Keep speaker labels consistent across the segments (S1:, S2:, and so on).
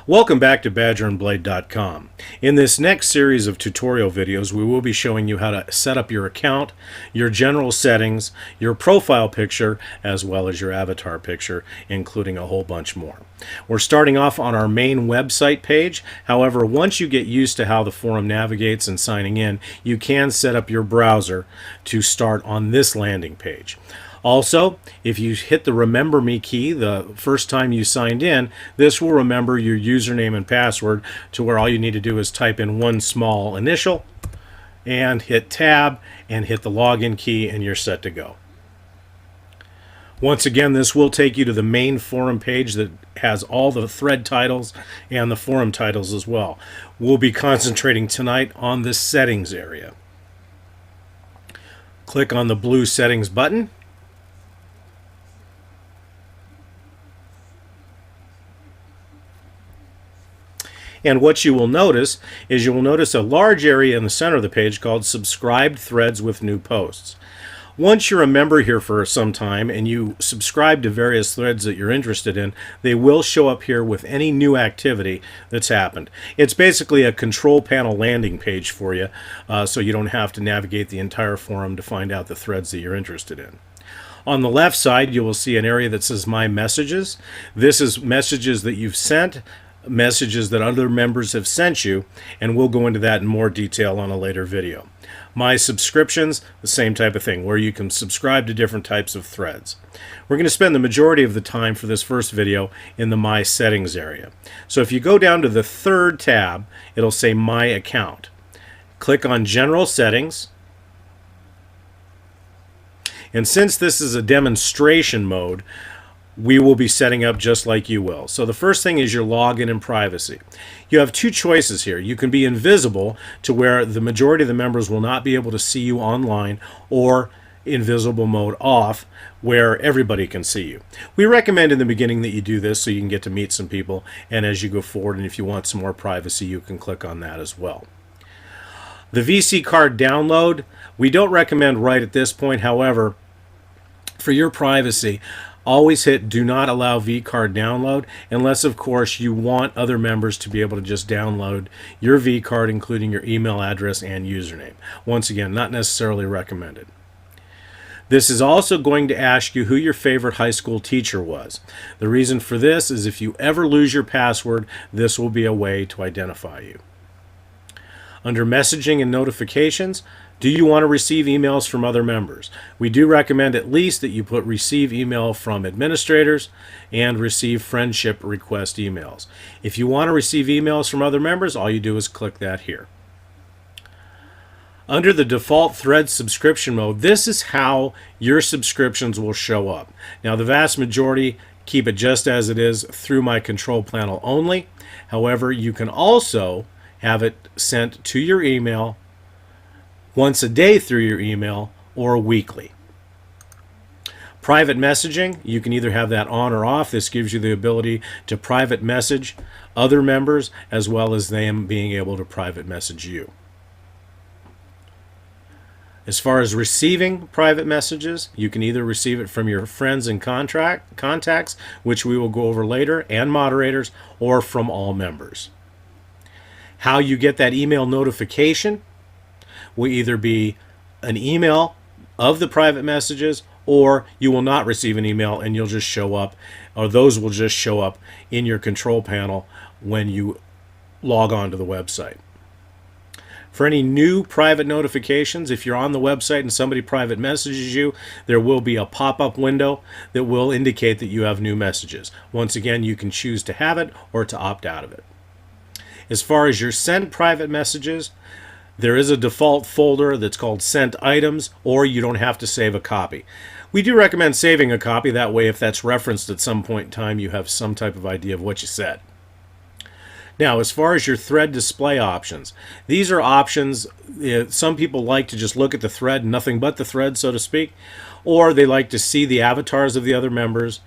S1: Welcome back to BadgerandBlade.com. In this next series of tutorial videos, we will be showing you how to set up your account, your general settings, your profile picture, as well as your avatar picture, including a whole bunch more. We're starting off on our main website page. However, once you get used to how the forum navigates and signing in, you can set up your browser to start on this landing page. Also, if you hit the Remember Me key the first time you signed in, this will remember your username and password to where all you need to do is type in one small initial and hit Tab and hit the login key and you're set to go. Once again, this will take you to the main forum page that has all the thread titles and the forum titles as well. We'll be concentrating tonight on the settings area. Click on the blue settings button. And what you will notice is you will notice a large area in the center of the page called Subscribed Threads with New Posts. Once you're a member here for some time and you subscribe to various threads that you're interested in, they will show up here with any new activity that's happened. It's basically a control panel landing page for you, so you don't have to navigate the entire forum to find out the threads that you're interested in. On the left side, you will see an area that says My Messages. This is messages that you've sent, messages that other members have sent you, and we'll go into that in more detail on a later video. My Subscriptions, the same type of thing, where you can subscribe to different types of threads. We're going to spend the majority of the time for this first video in the My Settings area. So if you go down to the third tab, it'll say My Account. Click on General Settings. And since this is a demonstration mode, we will be setting up just like you will. So the first thing is your login and privacy. You have two choices here. You can be invisible to where the majority of the members will not be able to see you online, or invisible mode off where everybody can see you. We recommend in the beginning that you do this so you can get to meet some people, and as you go forward and if you want some more privacy, you can click on that as well. The VC card download, we don't recommend right at this point. However, for your privacy, always hit Do Not Allow vCard Download, unless, of course, you want other members to be able to just download your vCard, including your email address and username. Once again, not necessarily recommended. This is also going to ask you who your favorite high school teacher was. The reason for this is if you ever lose your password, this will be a way to identify you. Under Messaging and Notifications, do you want to receive emails from other members? We do recommend at least that you put receive email from administrators and receive friendship request emails. If you want to receive emails from other members, all you do is click that here. Under the default thread subscription mode, this is how your subscriptions will show up. Now, the vast majority keep it just as it is through my control panel only. However, you can also have it sent to your email once a day through your email, or weekly. Private messaging, you can either have that on or off. This gives you the ability to private message other members as well as them being able to private message you. As far as receiving private messages, you can either receive it from your friends and contacts, which we will go over later, and moderators, or from all members. How you get that email notification will either be an email of the private messages, or you will not receive an email and you'll just show up, or those will just show up in your control panel when you log on to the website. For any new private notifications, if you're on the website and somebody private messages you, there will be a pop-up window that will indicate that you have new messages. Once again, you can choose to have it or to opt out of it. As far as your sent private messages, there is a default folder that's called Sent Items, or you don't have to save a copy. We do recommend saving a copy. That way, if that's referenced at some point in time, you have some type of idea of what you said. Now, as far as your thread display options, these are options. Some people like to just look at the thread, nothing but the thread, so to speak, or they like to see the avatars of the other members,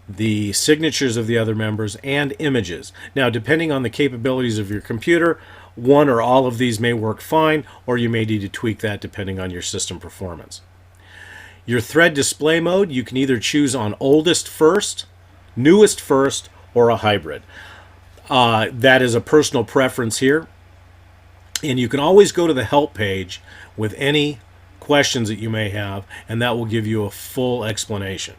S1: the signatures of the other members, and images. Now, depending on the capabilities of your computer, one or all of these may work fine, or you may need to tweak that depending on your system performance. Your thread display mode, you can either choose on oldest first, newest first, or a hybrid. That is a personal preference here. And you can always go to the help page with any questions that you may have, and that will give you a full explanation.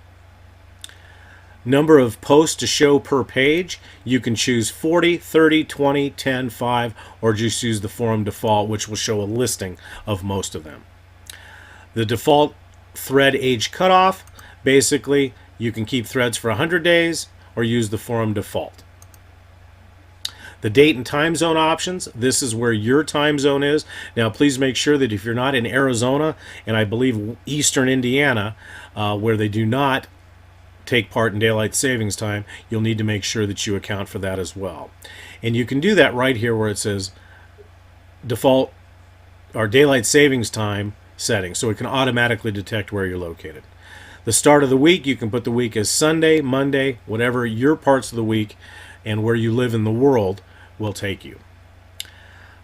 S1: Number of posts to show per page, you can choose 40, 30, 20, 10, 5, or just use the forum default, which will show a listing of most of them. The default thread age cutoff, basically, you can keep threads for 100 days or use the forum default. The date and time zone options, this is where your time zone is. Now, please make sure that if you're not in Arizona, and I believe Eastern Indiana, where they do not take part in daylight savings time, you'll need to make sure that you account for that as well. And you can do that right here where it says default or daylight savings time settings, so it can automatically detect where you're located. The start of the week, you can put the week as Sunday, Monday, whatever your parts of the week and where you live in the world will take you.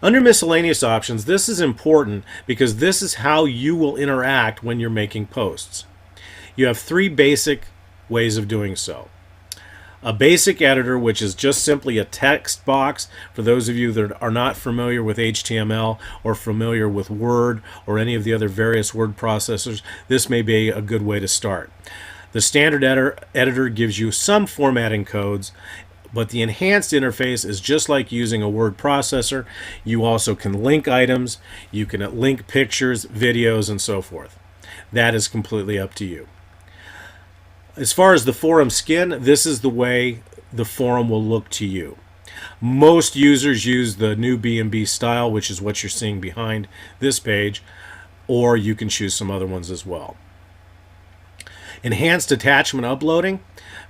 S1: Under miscellaneous options, this is important because this is how you will interact when you're making posts. You have three basic ways of doing so. A basic editor, which is just simply a text box for those of you that are not familiar with HTML or familiar with Word or any of the other various word processors, this may be a good way to start. The standard editor gives you some formatting codes, but the enhanced interface is just like using a word processor. You also can link items, you can link pictures, videos, and so forth. That is completely up to you. As far as the forum skin, this is the way the forum will look to you. Most users use the new B&B style, which is what you're seeing behind this page, or you can choose some other ones as well. Enhanced attachment uploading,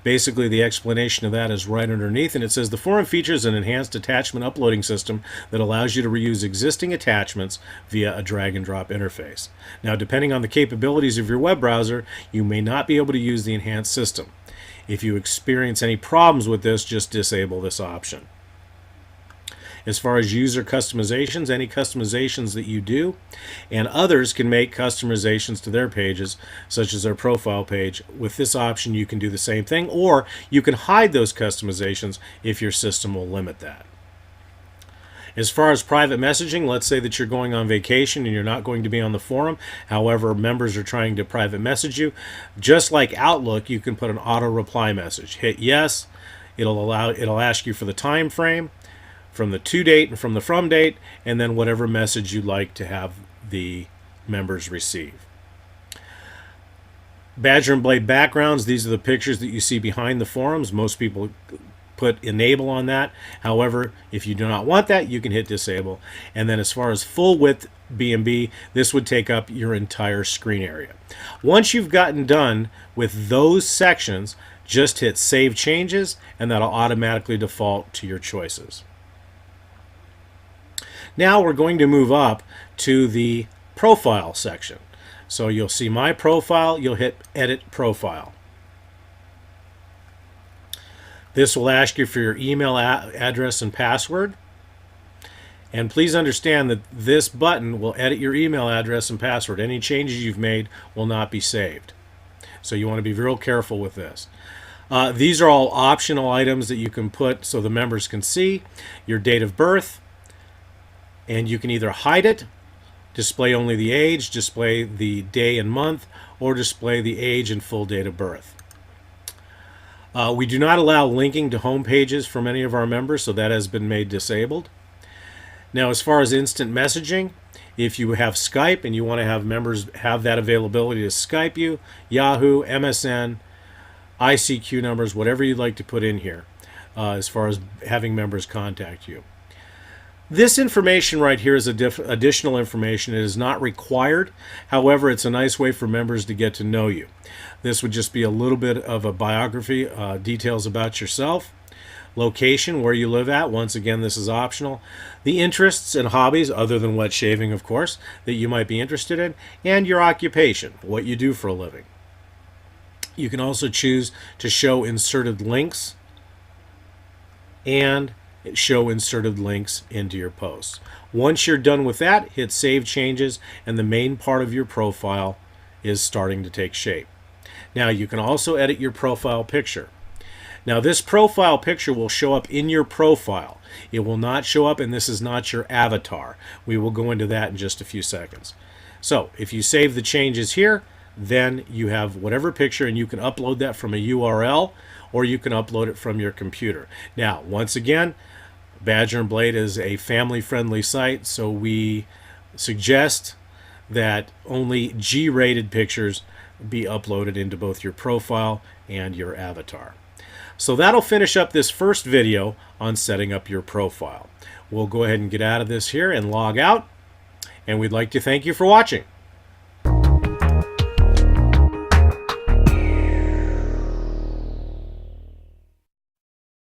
S1: basically the explanation of that is right underneath, and it says the forum features an enhanced attachment uploading system that allows you to reuse existing attachments via a drag and drop interface. Now, depending on the capabilities of your web browser, you may not be able to use the enhanced system. If you experience any problems with this, just disable this option. As far as user customizations, any customizations that you do, and others can make customizations to their pages, such as their profile page. With this option, you can do the same thing, or you can hide those customizations if your system will limit that. As far as private messaging, let's say that you're going on vacation and you're not going to be on the forum. However, members are trying to private message you. Just like Outlook, you can put an auto reply message. Hit yes. It'll ask you for the time frame, from the to date and from the from date, and then whatever message you'd like to have the members receive. Badger and Blade backgrounds, these are the pictures that you see behind the forums. Most people put enable on that. However, if you do not want that, you can hit disable. And then as far as full width B&B, this would take up your entire screen area. Once you've gotten done with those sections, just hit save changes and that'll automatically default to your choices. Now we're going to move up to the profile section. So you'll see my profile, you'll hit edit profile. This will ask you for your email address and password. And please understand that this button will edit your email address and password. Any changes you've made will not be saved. So you want to be real careful with this. These are all optional items that you can put so the members can see. Your date of birth, and you can either hide it, display only the age, display the day and month, or display the age and full date of birth. We do not allow linking to home pages from any of our members, so that has been made disabled. Now, as far as instant messaging, if you have Skype and you want to have members have that availability to Skype you, Yahoo, MSN, ICQ numbers, whatever you'd like to put in here, as far as having members contact you. This information right here is additional information. It is not required. However, it's a nice way for members to get to know you. This would just be a little bit of a biography, details about yourself. Location, where you live at. Once again, this is optional. The interests and hobbies, other than wet shaving, of course, that you might be interested in. And your occupation, what you do for a living. You can also choose to show inserted links and show inserted links into your posts. Once you're done with that, hit save changes and the main part of your profile is starting to take shape. Now you can also edit your profile picture. Now this profile picture will show up in your profile. It will not show up, and this is not your avatar. We will go into that in just a few seconds. So if you save the changes here, then you have whatever picture, and you can upload that from a URL, or you can upload it from your computer. Now, once again, Badger and Blade is a family-friendly site, so we suggest that only G-rated pictures be uploaded into both your profile and your avatar. So that'll finish up this first video on setting up your profile. We'll go ahead and get out of this here and log out, and we'd like to thank you for watching.